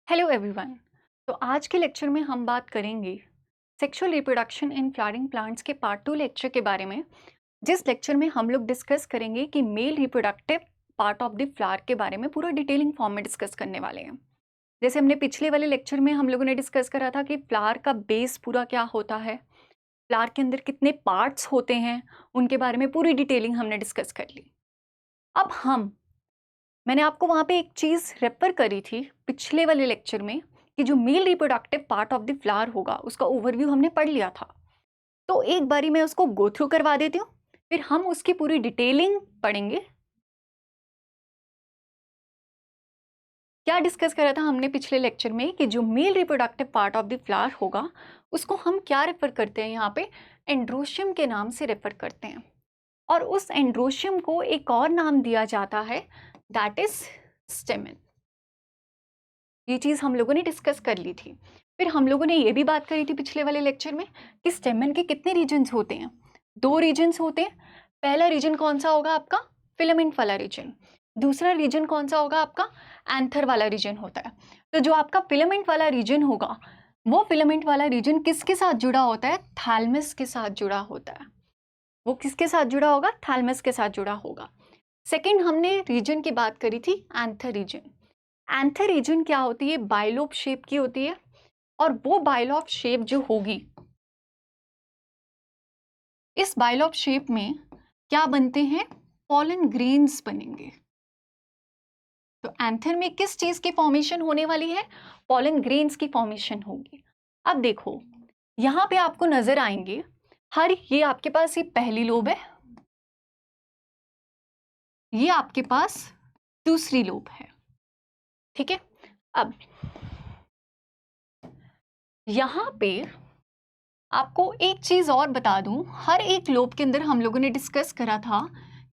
Hello everyone. तो आज के लेक्चर में हम बात करेंगे sexual reproduction in flowering plants के पार्ट 2 लेक्चर के बारे में। जिस लेक्चर में हम लोग डिस्कस करेंगे कि male reproductive part of the flower के बारे में पूरा डिटेलिंग फॉर्म में डिस्कस करने वाले हैं। जैसे हमने पिछले वाले लेक्चर में हम लोगों ने डिस्कस करा था कि फ्लावर का बेस पूरा क्या होता है, फ्लावर के अंदर कितने पार्ट्स होते हैं, उनके बारे में पूरी डिटेलिंग हमने डिस्कस कर ली। अब मैंने आपको वहाँ पे एक चीज़ रेफर करी थी पिछले वाले लेक्चर में कि जो male reproductive part of the flower होगा उसका ओवरव्यू हमने पढ़ लिया था। तो एक बारी मैं उसको गो थ्रू करवा देती हूँ, फिर हम उसकी पूरी डिटेलिंग पढ़ेंगे। क्या डिस्कस करा था हमने पिछले लेक्चर में कि जो male reproductive part of the flower होगा उसको हम क्या रेफर करते हैं, यहाँ पे एंड्रोशियम के नाम से रेफर करते हैं। और उस एंड्रोशियम को एक और नाम दिया जाता है, दैट इज स्टेमेन। ये चीज़ हम लोगों ने डिस्कस कर ली थी। फिर हम लोगों ने ये भी बात करी थी पिछले वाले लेक्चर में कि स्टेमन के कितने रीजन्स होते हैं। 2 रीजन्स होते हैं। पहला रीजन कौन सा होगा आपका, फिलामेंट वाला रीजन। दूसरा रीजन कौन सा होगा आपका, एंथर वाला रीजन होता है। तो जो आपका फिलामेंट वाला रीजन होगा, वो फिलामेंट वाला रीजन किसके साथ जुड़ा होता है, थैलेमस के साथ जुड़ा होता है। वो किसके साथ जुड़ा होगा, थैलेमस के साथ जुड़ा होगा। सेकेंड हमने रीजन की बात करी थी, एंथर रीजन। एंथर रीजन क्या होती है, बाइलोब शेप की होती है। और वो बाइलोब शेप जो होगी, इस बाइलोब शेप में क्या बनते हैं, पॉलन ग्रेन्स बनेंगे। तो एंथर में किस चीज की फॉर्मेशन होने वाली है, पॉलन ग्रेन्स की फॉर्मेशन होगी। अब देखो यहां पे आपको नजर आएंगे ये आपके पास ये पहली लोब है, ये आपके पास दूसरी लोब है। ठीक है। अब यहां पे आपको एक चीज और बता दूं, हर एक लोब के अंदर हम लोगों ने डिस्कस करा था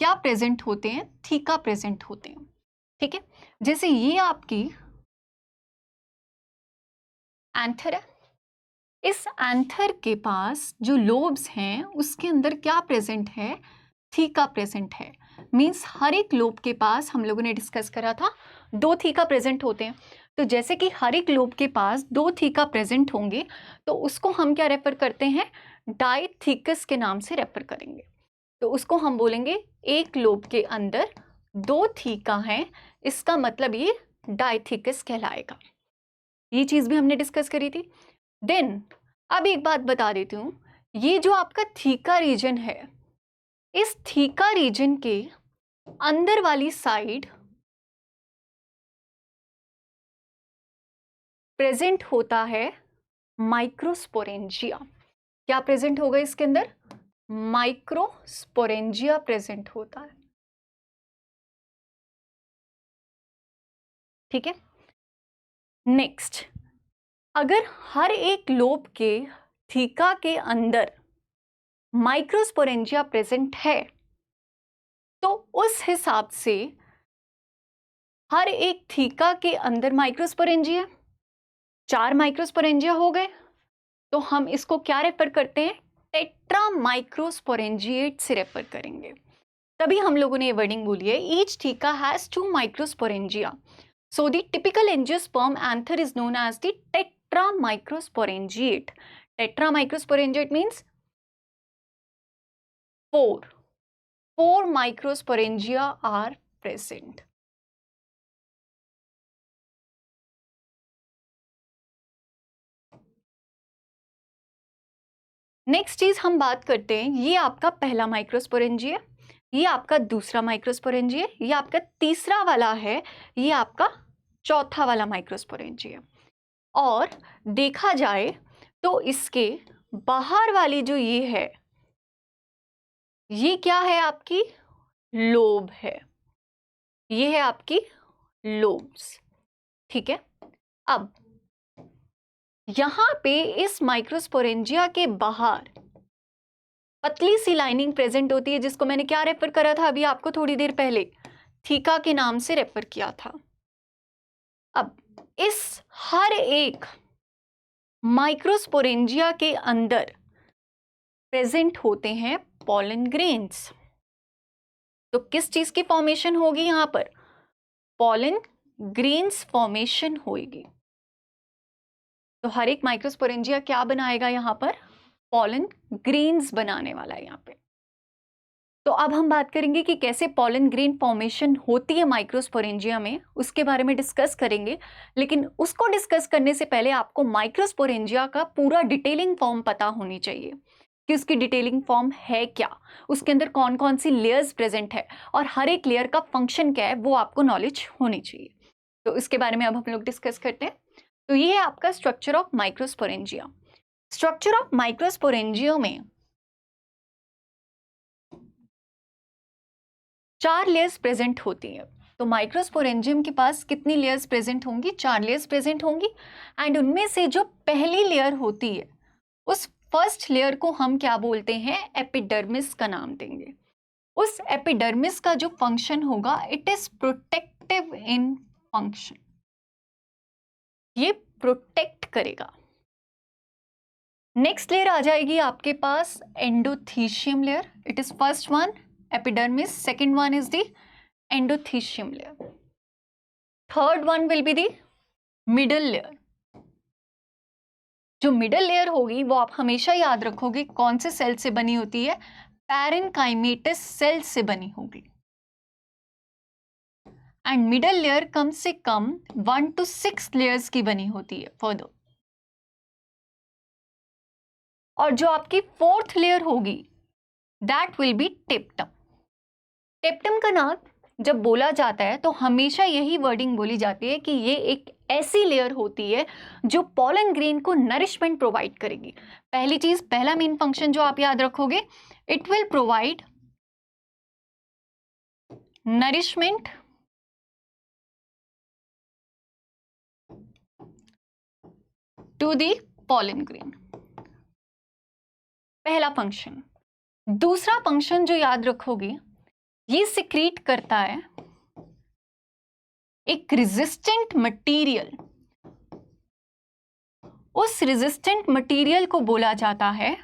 क्या प्रेजेंट होते हैं, थीका प्रेजेंट होते हैं। ठीक है। जैसे ये आपकी एंथर है, इस एंथर के पास जो लोब्स हैं उसके अंदर क्या प्रेजेंट है, थीका प्रेजेंट है। मींस हर एक लोब के पास हम लोगों ने डिस्कस करा था 2 थीका प्रेजेंट होते हैं। तो जैसे कि हर एक लोब के पास 2 थीका प्रेजेंट होंगे तो उसको हम क्या रेफर करते हैं, डाइथीकस के नाम से रेफर करेंगे। तो उसको हम बोलेंगे एक लोब के अंदर 2 थीका हैं, इसका मतलब ये डाइथीकस कहलाएगा। ये चीज भी हमने डिस्कस करी थी। देन अब एक बात बता देती हूँ, ये जो आपका थीका रीजन है, इस थीका रीजन के अंदर वाली साइड प्रेजेंट होता है माइक्रोस्पोरेंजिया। क्या प्रेजेंट होगा इसके अंदर, माइक्रोस्पोरेंजिया प्रेजेंट होता है। ठीक है। नेक्स्ट, अगर हर एक लोब के थीका के अंदर माइक्रोस्पोरेंजिया प्रेजेंट है तो उस हिसाब से हर एक थीका के अंदर माइक्रोस्पोरेंजिया, 4 माइक्रोस्पोरेंजिया हो गए। तो हम इसको क्या रेफर करते हैं, टेट्रा माइक्रोस्पोरेंजिएट से रेफर करेंगे। तभी हम लोगों ने ये वर्डिंग बोली है, each theca has 2 microsporangia, so the typical angiosperm anther is known as the tetra microsporangiate. Tetra microsporangiate means 4 microsporangia are present. Next चीज हम बात करते हैं, ये आपका पहला माइक्रोस्पोरेंजिया, ये आपका दूसरा माइक्रोस्पोरेंजिया, ये आपका तीसरा वाला है, ये आपका चौथा वाला माइक्रोस्पोरेंजिया। और देखा जाए तो इसके बाहर वाली जो ये है, ये क्या है, आपकी लोब है। ये है आपकी लोब्स। ठीक है। अब यहां पे इस माइक्रोस्पोरेंजिया के बाहर पतली सी लाइनिंग प्रेजेंट होती है, जिसको मैंने क्या रेफर करा था अभी आपको थोड़ी देर पहले, थीका के नाम से रेफर किया था। अब इस हर एक माइक्रोस्पोरेंजिया के अंदर प्रेजेंट होते हैं पॉलन ग्रेन्स। तो किस चीज की फॉर्मेशन होगी, यहां पर पॉलन ग्रेन्स फॉर्मेशन होगी। तो हर एक माइक्रोस्पोरेंजिया क्या बनाएगा यहाँ पर? पॉलन ग्रेन्स बनाने वाला है यहाँ पे। तो अब हम बात करेंगे कि कैसे पॉलन ग्रेन फॉर्मेशन होती है माइक्रोस्पोरेंजिया में, उसके बारे में डिस्कस करेंगे। लेकिन उसको डिस्कस करने से पहले आपको माइक्रोस्पोरेंजिया का पूरा डिटेलिंग फॉर्म पता होनी चाहिए कि उसकी डिटेलिंग फॉर्म है क्या, उसके अंदर कौन कौन सी लेयर्स प्रेजेंट है और हर एक लेयर का फंक्शन क्या है वो आपको नॉलेज होनी चाहिए। तो इसके बारे में अब हम लोग डिस्कस करते हैं। तो ये है आपका structure of microsporangia. Structure of microsporangia में 4 लेयर्स प्रेजेंट होती है। तो माइक्रोस्पोरेंजियम के पास कितनी लेयर्स प्रेजेंट होंगी? 4 लेयर्स प्रेजेंट होंगी। एंड उनमें से जो पहली लेयर होती है उस फर्स्ट लेयर को हम क्या बोलते हैं? एपिडर्मिस का नाम देंगे। उस एपिडर्मिस का जो फंक्शन होगा, it is protective in function, ये प्रोटेक्ट करेगा। नेक्स्ट लेयर आ जाएगी आपके पास endothecium layer. It is first one epidermis, second one is the endothecium layer, third one will be the middle layer। जो मिडल लेयर होगी वो आप हमेशा याद रखोगे कौन से सेल से बनी होती है? पैरेनकाइमेटस सेल से बनी होगी। एंड मिडल लेयर कम से कम 1 to 6 लेयर्स की बनी होती है फर्दर। और जो आपकी फोर्थ लेयर होगी दैट विल बी टेप्टम। टेप्टम का नाम जब बोला जाता है तो हमेशा यही वर्डिंग बोली जाती है कि ये एक ऐसी लेयर होती है जो पॉलन ग्रेन को नरिशमेंट प्रोवाइड करेगी। पहली चीज, पहला मेन फंक्शन जो आप याद रखोगे, it will provide nourishment to the pollen grain, पहला फंक्शन। दूसरा फंक्शन जो याद रखोगे, ये सिक्रीट करता है एक रेजिस्टेंट मटेरियल। उस रेजिस्टेंट मटेरियल को बोला जाता है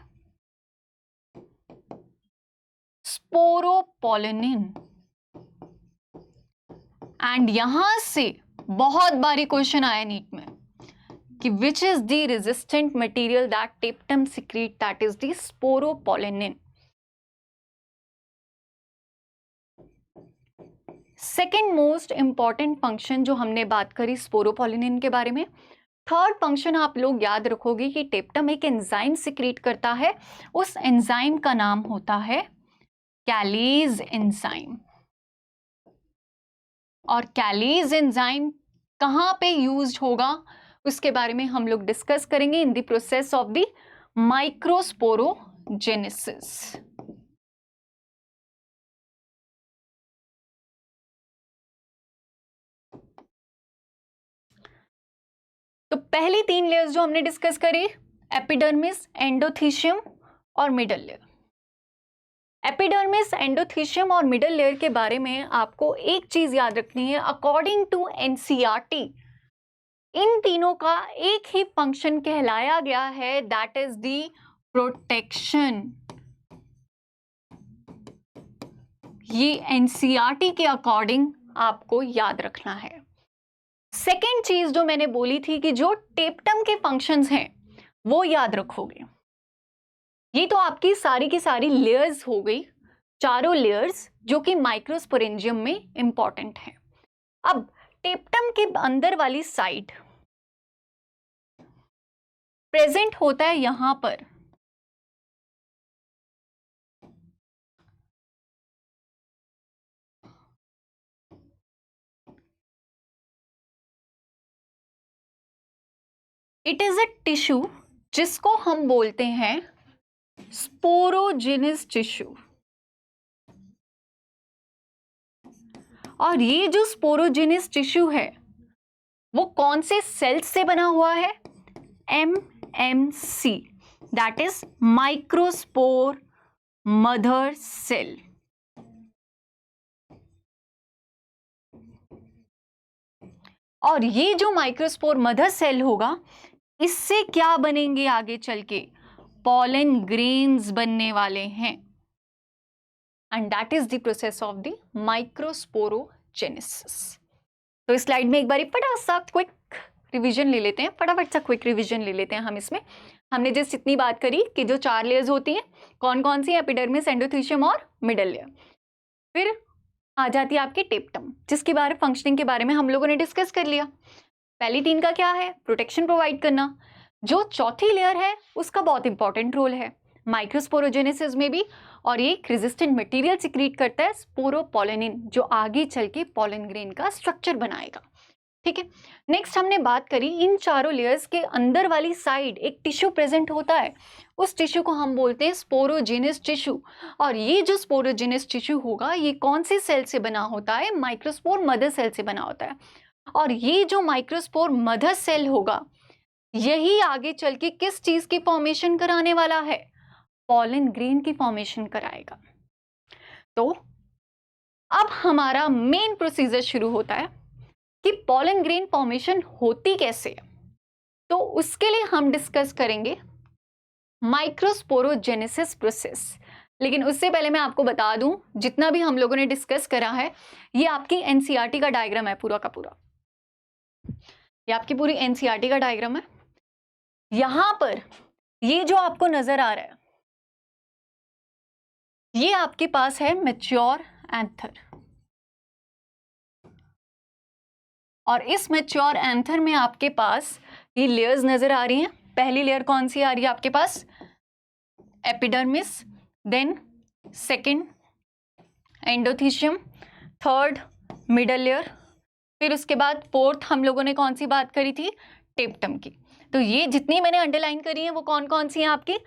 स्पोरोपोलिनिन। एंड यहां से बहुत बारी क्वेश्चन आया नीट में कि which is the resistant material that टेप्टम secrete, that is the sporopollenin. Second most important function जो हमने बात करी स्पोरोपोलिनिन के बारे में, थर्ड फंक्शन आप लोग याद रखोगे कि टेप्टम एक एंजाइम सिक्रीट करता है। उस एंजाइम का नाम होता है कैलेज एंजाइम। और कैलेज एंजाइम कहां पे यूज्ड होगा उसके बारे में हम लोग डिस्कस करेंगे in the process of the microsporogenesis. तो पहली 3 लेयर्स जो हमने डिस्कस करी, एपिडर्मिस, एंडोथीशियम और मिडल लेयर। एपिडर्मिस, एंडोथीशियम और मिडल लेयर के बारे में आपको एक चीज याद रखनी है, अकॉर्डिंग टू एनसीईआरटी इन तीनों का एक ही फंक्शन कहलाया गया है, दैट इज द प्रोटेक्शन। ये एनसीईआरटी के अकॉर्डिंग आपको याद रखना है। सेकेंड चीज जो मैंने बोली थी कि जो टेप्टम के फंक्शंस हैं वो याद रखोगे। ये तो आपकी सारी की सारी लेयर्स हो गई, चारों लेयर्स जो कि माइक्रोस्पोरेंजियम में इंपॉर्टेंट है। अब टेप्टम के अंदर वाली साइड प्रेजेंट होता है यहां पर इट इज अ टिश्यू जिसको हम बोलते हैं स्पोरोजेनस टिश्यू। और ये जो स्पोरोजेनस टिश्यू है वो कौन से सेल्स से बना हुआ है? MMC, that is microspore mother cell. और ये जो माइक्रोस्पोर मदर सेल होगा, इससे क्या बनेंगे आगे चल के? पॉलन ग्रेन्स बनने वाले हैं। And that is the process of the microsporogenesis. तो इस स्लाइड में एक बार फटासा क्विक रिवीजन ले लेते हैं, फटाफट सा क्विक रिवीजन ले लेते हैं हम इसमें। हमने जस्ट इतनी बात करी कि जो 4 लेयर्स होती हैं कौन कौन सी, एपिडर्मिस, एंडोथीशियम और मिडल लेयर। फिर आ जाती है आपकी टेप्टम, जिसके बारे फंक्शनिंग के बारे में हम लोगों ने डिस्कस कर लिया। पहली 3 का क्या है, प्रोटेक्शन प्रोवाइड करना। जो चौथी लेयर है उसका बहुत इंपॉर्टेंट रोल है माइक्रोस्पोरोजेनेसिस में भी, और ये रेजिस्टेंट मटेरियल सिक्रीट करता है स्पोरोपोलेनिन, जो आगे चल के पोलन ग्रेन का स्ट्रक्चर बनाएगा। ठीक है, नेक्स्ट हमने बात करी इन चारों लेयर्स के अंदर वाली साइड एक टिश्यू प्रेजेंट होता है, उस टिश्यू को हम बोलते हैं स्पोरोजेनस टिश्यू। और ये जो स्पोरोजेनस टिश्यू होगा ये कौन से सेल से बना होता है, माइक्रोस्पोर मदर सेल से बना होता है। और ये जो माइक्रोस्पोर मदर सेल होगा यही आगे चल के किस चीज की फॉर्मेशन कराने वाला है, पोलन ग्रेन की फॉर्मेशन कराएगा। तो अब हमारा मेन प्रोसीजर शुरू होता है कि पोलन ग्रेन फॉर्मेशन होती कैसे है। तो उसके लिए हम डिस्कस करेंगे माइक्रोस्पोरोजेनेसिस प्रोसेस। लेकिन उससे पहले मैं आपको बता दूं, जितना भी हम लोगों ने डिस्कस करा है ये आपकी एनसीईआरटी का डायग्राम है पूरा का पूरा, ये आपकी पूरी एनसीईआरटी का डायग्राम है। यहां पर ये जो आपको नजर आ रहा है ये आपके पास है मैच्योर एंथर, और इस मैच्योर एंथर में आपके पास ये लेयर्स नजर आ रही हैं। पहली लेयर कौन सी आ रही है आपके पास, epidermis, then second endothecium, third middle layer, फिर उसके बाद फोर्थ हम लोगों ने कौन सी बात करी थी, टेप्टम की। तो ये जितनी मैंने अंडरलाइन करी है वो कौन कौन सी हैं आपकी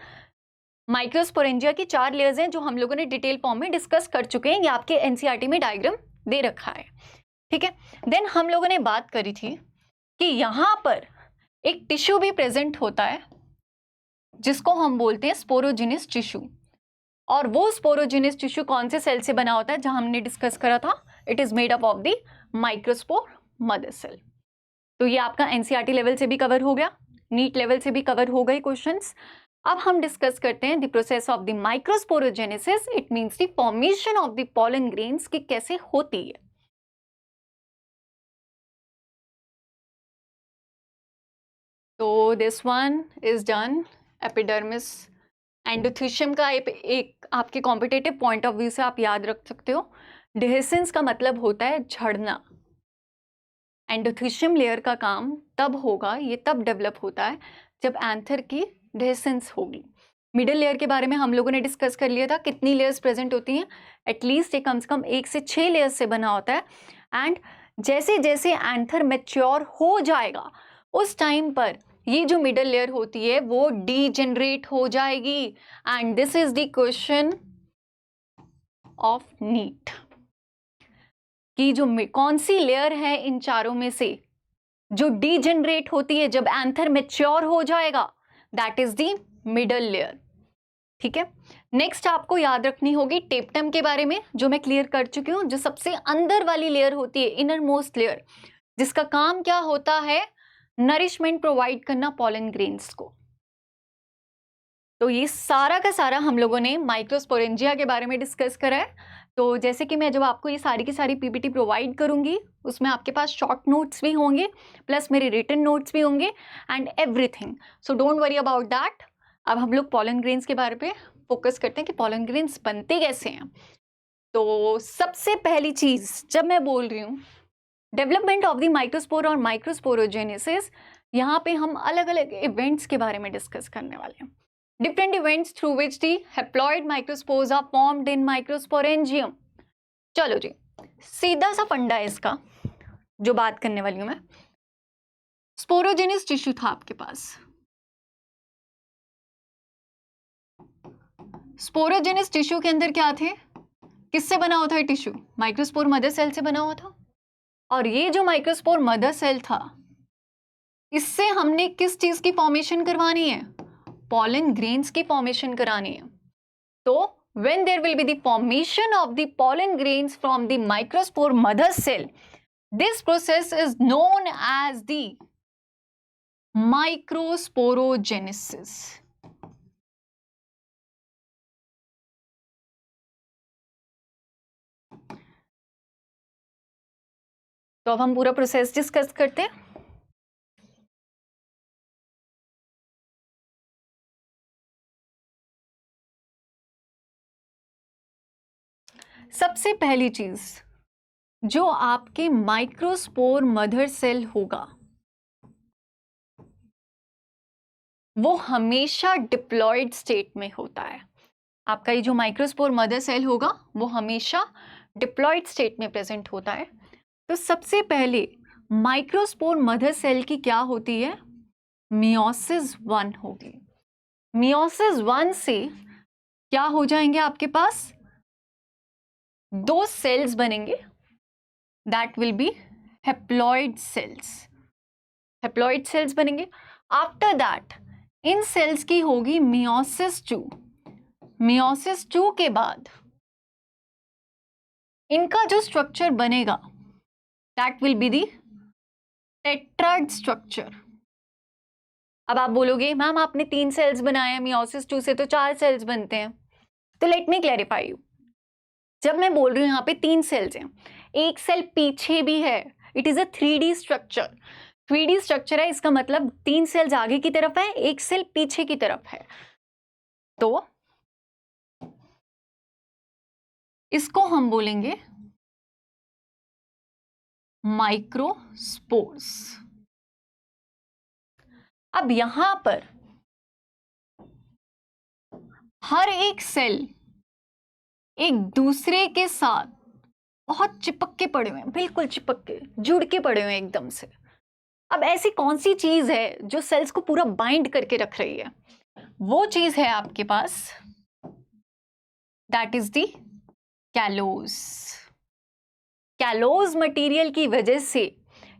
माइक्रोस्पोरेंजिया की 4 लेयर्स हैं जो हम लोगों ने डिटेल फॉर्म में डिस्कस कर चुके हैं, ये आपके एनसीईआरटी में डायग्राम दे रखा है। ठीक है, देन हम लोगों ने बात करी थी कि यहां पर एक टिश्यू भी प्रेजेंट होता है जिसको हम बोलते हैं स्पोरोजेनस टिश्यू। और वो स्पोरोजेनस टिश्यू कौन से सेल से बना होता है, जहां हमने डिस्कस करा था, it is made up of the microspore mother cell. तो ये आपका एनसीईआरटी लेवल से भी कवर हो गया, नीट लेवल से भी कवर हो गए क्वेश्चंस। अब हम डिस्कस करते हैं the process of the microsporogenesis, it means the formation of the pollen grains की कैसे होती है। तो this one is done, epidermis endothecium का एक आपके कॉम्पिटेटिव पॉइंट ऑफ व्यू से आप याद रख सकते हो, डिहेसेंस का मतलब होता है झड़ना। एंडोथीशियम लेयर का काम तब होगा, ये तब डेवलप होता है जब एंथर की डिहेसेंस होगी। मिडिल लेयर के बारे में हम लोगों ने डिस्कस कर लिया था, कितनी लेयर्स प्रेजेंट होती हैं, एटलीस्ट ये कम से कम 1 से 6 लेयर्स से बना होता है। एंड जैसे जैसे एंथर मैच्योर हो जाएगा उस टाइम पर ये जो मिडिल लेयर होती है वो डीजेनरेट हो जाएगी। And this is the question of NEET कि जो कौन सी लेयर है इन चारों में से जो डीजेनरेट होती है जब एंथर मैच्योर हो जाएगा, that is the middle layer. ठीक है, नेक्स्ट आपको याद रखनी होगी टेप्टम के बारे में, जो मैं क्लियर कर चुकी हूं, जो सबसे अंदर वाली लेयर होती है, इनर मोस्ट लेयर, जिसका काम क्या होता है, नरिशमेंट प्रोवाइड करना पोलन ग्रेन्स को। तो ये सारा का सारा हम लोगों ने माइक्रोस्पोरेंजिया के बारे में डिस्कस करा है। तो जैसे कि मैं जब आपको ये सारी की सारी पीपीटी प्रोवाइड करूंगी उसमें आपके पास शॉर्ट नोट्स भी होंगे प्लस मेरे रिटन नोट्स भी होंगे and everything, so don't worry about that. अब हम लोग पोलन ग्रेन्स के बारे में फोकस करते हैं कि पोलन ग्रेन्स बनते कैसे हैं। तो सबसे पहली चीज जब मैं बोल रही हूँ डेवलपमेंट ऑफ द माइक्रोस्पोर और माइक्रोस्पोरोजेनेसिस, यहाँ पे हम अलग अलग इवेंट्स के बारे में डिस्कस करने वाले हैं। Different events through which the haploid microspores are formed in microsporangium। चलो जी, सीधा सा फंडा है इसका जो बात करने वाली हूं मैं। स्पोरोजेनस टिश्यू था आपके पास, स्पोरोजेनस टिश्यू के अंदर क्या थे, किससे बना हुआ था टिश्यू, माइक्रोस्पोर मदर सेल से बना हुआ था। और ये जो माइक्रोस्पोर मदर सेल था इससे हमने किस चीज की फॉर्मेशन करवानी है, पोलन ग्रेन्स की फॉर्मेशन करानी है। तो when there will be the formation of the pollen grains from the microspore mother cell, this process is known as the microsporogenesis। तो अब हम पूरा प्रोसेस डिस्कस करते हैं। सबसे पहली चीज जो आपके माइक्रोस्पोर मदर सेल होगा वो हमेशा डिप्लॉयड स्टेट में होता है। आपका ये जो माइक्रोस्पोर मदर सेल होगा वो हमेशा डिप्लॉयड स्टेट में प्रेजेंट होता है। तो सबसे पहले माइक्रोस्पोर मदर सेल की क्या होती है, मियोसिस 1 होगी। मियोसिस 1 से क्या हो जाएंगे, आपके पास 2 सेल्स बनेंगे, that will be haploid cells. Haploid cells बनेंगे। आफ्टर दैट इन सेल्स की होगी मियोसिस 2। मियोसिस 2 के बाद इनका जो स्ट्रक्चर बनेगा that will be the tetrad structure. अब आप बोलोगे मैम आपने 3 सेल्स बनाए हैं, मियोसिस 2 से तो 4 सेल्स बनते हैं। तो लेट मी क्लैरिफाई यू, जब मैं बोल रही हूं यहाँ पे 3 सेल्स हैं, एक सेल पीछे भी है, it is a 3D structure. 3D structure है, इसका मतलब 3 सेल्स आगे की तरफ है, एक सेल पीछे की तरफ है। तो इसको हम बोलेंगे माइक्रोस्पोर्स। अब यहां पर हर एक सेल एक दूसरे के साथ बहुत चिपक के पड़े हुए हैं, बिल्कुल चिपक के जुड़ के पड़े हुए हैं एकदम से। अब ऐसी कौन सी चीज है जो सेल्स को पूरा बाइंड करके रख रही है, वो चीज है आपके पास that is the callose. Callose material की वजह से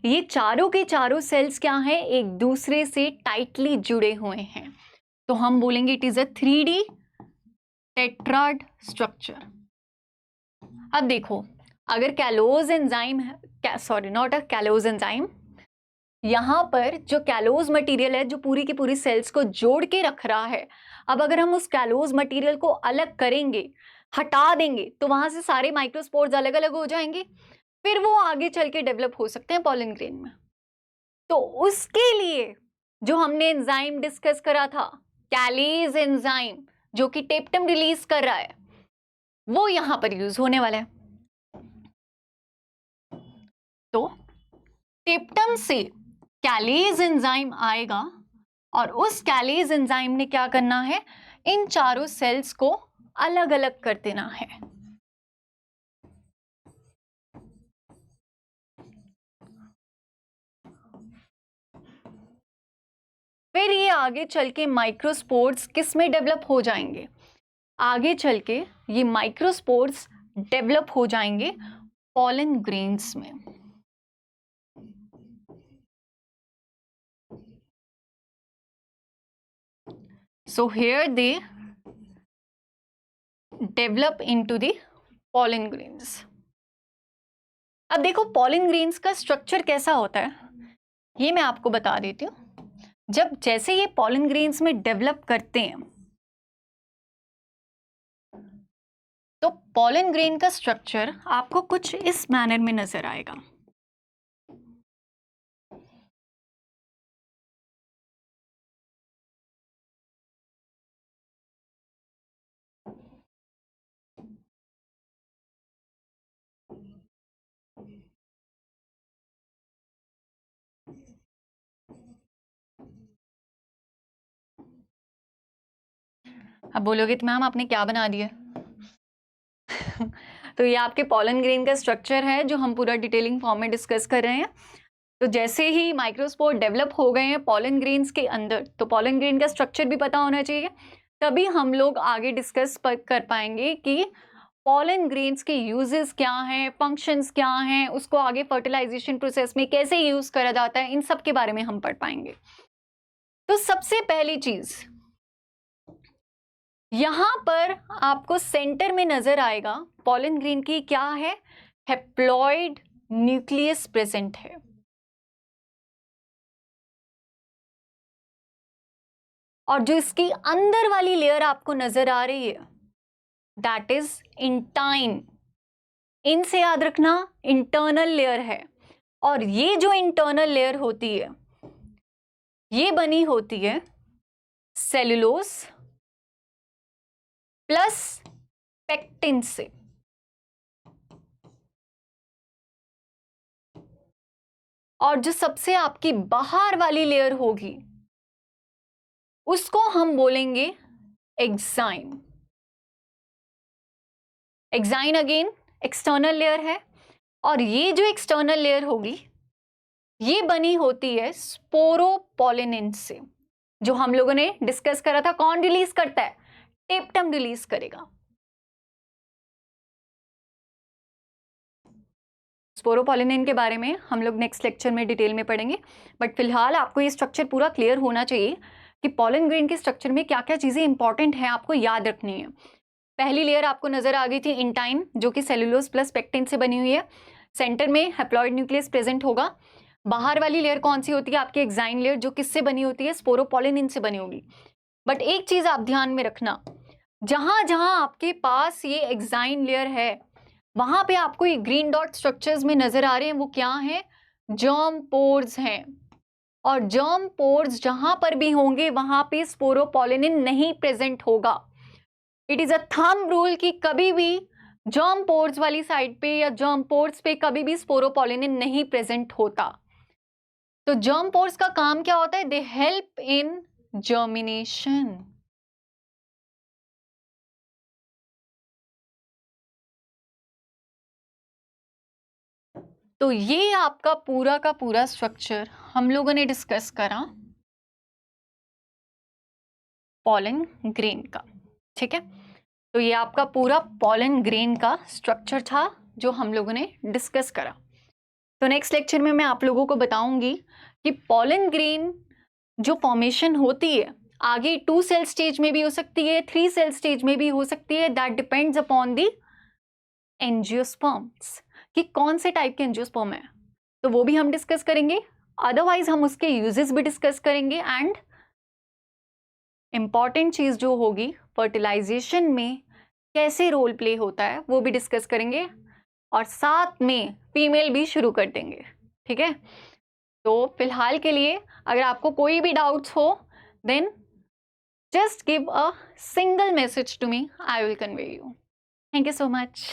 ये चारों के चारों सेल्स क्या हैं, एक दूसरे से टाइटली जुड़े हुए हैं। तो हम बोलेंगे it is a 3D tetrad structure. अब देखो, अगर कैलोज एंजाइम है, sorry not a callose enzyme, यहां पर जो कैलोज मटेरियल है जो पूरी की पूरी सेल्स को जोड़ के रख रहा है, अब अगर हम उस कैलोज मटेरियल को अलग करेंगे, हटा देंगे, तो वहां से सारे माइक्रोस्पोर्स अलग अलग हो जाएंगे, फिर वो आगे चल के डेवलप हो सकते हैं पॉलन ग्रेन में। तो उसके लिए जो हमने एंजाइम डिस्कस करा था, कैलेज एंजाइम, जो कि टेप्टम रिलीज कर रहा है, वो यहां पर यूज होने वाला है। तो टेप्टम से कैलेज एंजाइम आएगा और उस कैलेज एंजाइम ने क्या करना है, इन चारों सेल्स को अलग अलग कर देना है। फिर ये आगे चल के माइक्रोस्पोर्स किस में डेवलप हो जाएंगे, आगे चल के ये माइक्रोस्पोर्स डेवलप हो जाएंगे पॉलन ग्रेन्स में। So here they develop into the pollen grains. अब देखो pollen grains का स्ट्रक्चर कैसा होता है, ये मैं आपको बता देती हूँ। जब जैसे ये pollen grains में डेवलप करते हैं तो pollen grain का स्ट्रक्चर आपको कुछ इस मैनर में नजर आएगा। अब बोलोगे तो मैम आपने क्या बना दिया तो ये आपके पॉलन ग्रेन का स्ट्रक्चर है जो हम पूरा डिटेलिंग फॉर्म में डिस्कस कर रहे हैं। तो जैसे ही माइक्रोस्पोर डेवलप हो गए हैं पॉलन ग्रेन्स के अंदर, तो पॉलन ग्रेन का स्ट्रक्चर भी पता होना चाहिए, तभी हम लोग आगे डिस्कस कर पाएंगे कि पॉलन ग्रेन्स के यूजेस क्या हैं, फंक्शंस क्या हैं, उसको आगे फर्टिलाइजेशन प्रोसेस में कैसे यूज करा जाता है, इन सब के बारे में हम पढ़ पाएंगे। तो सबसे पहली चीज यहां पर आपको सेंटर में नजर आएगा पॉलन ग्रेन की क्या है, हेप्लॉइड न्यूक्लियस प्रेजेंट है। और जो इसकी अंदर वाली लेयर आपको नजर आ रही है दैट इज इंटाइन। इन से याद रखना इंटरनल लेयर है, और ये जो इंटरनल लेयर होती है ये बनी होती है सेलुलोज प्लस पेक्टिन से। और जो सबसे आपकी बाहर वाली लेयर होगी उसको हम बोलेंगे exine. Exine again external layer है, और ये जो एक्सटर्नल लेयर होगी ये बनी होती है स्पोरोपोलिनिन से, जो हम लोगों ने डिस्कस करा था। कौन रिलीज करता है? टेप्टम रिलीज करेगा। स्पोरोपोलिनिन के बारे में हम लोग नेक्स्ट लेक्चर में डिटेल में पढ़ेंगे, बट फिलहाल आपको ये स्ट्रक्चर पूरा क्लियर होना चाहिए कि पॉलन ग्रेन के स्ट्रक्चर में क्या क्या चीजें इंपॉर्टेंट हैं, आपको याद रखनी है। पहली लेयर आपको नजर आ गई थी इंटाइन, जो कि सेलुलोज प्लस पेक्टिन से बनी हुई है। सेंटर में हैप्लॉइड न्यूक्लियस प्रेजेंट होगा। बाहर वाली लेयर कौन सी होती है? आपकी एक्साइन लेयर, जो किससे बनी होती है? स्पोरोपोलिनिन से बनी होगी। बट एक चीज आप ध्यान में रखना, जहां जहां आपके पास ये एक्साइन लेयर है वहां पे आपको ये ग्रीन डॉट स्ट्रक्चर्स में नजर आ रहे हैं, वो क्या है? जर्म पोर्स हैं। और जर्म पोर्स जहां पर भी होंगे वहां पे स्पोरोपोलिनिन नहीं प्रेजेंट होगा। It is a thumb rule कि कभी भी जर्म पोर्स वाली साइड पे या जर्म पोर्स पे कभी भी स्पोरोपोलिनिन नहीं प्रेजेंट होता। तो जर्म पोर्स का काम क्या होता है? They help in germination. तो ये आपका पूरा का पूरा स्ट्रक्चर हम लोगों ने डिस्कस करा पॉलन ग्रेन का। ठीक है, तो ये आपका पूरा पॉलन ग्रेन का स्ट्रक्चर था जो हम लोगों ने डिस्कस करा। तो नेक्स्ट लेक्चर में मैं आप लोगों को बताऊंगी कि पॉलन ग्रेन जो फॉर्मेशन होती है आगे 2 सेल स्टेज में भी हो सकती है, 3 सेल स्टेज में भी हो सकती है। That depends upon the angiosperms, कि कौन से टाइप के एंजियोस्पर्म है, तो वो भी हम डिस्कस करेंगे। अदरवाइज हम उसके यूजेस भी डिस्कस करेंगे, एंड इंपॉर्टेंट चीज जो होगी फर्टिलाइजेशन में कैसे रोल प्ले होता है वो भी डिस्कस करेंगे, और साथ में फीमेल भी शुरू कर देंगे। ठीक है, तो फिलहाल के लिए अगर आपको कोई भी डाउट्स हो then just give a single message to me, I will convey you. Thank you so much.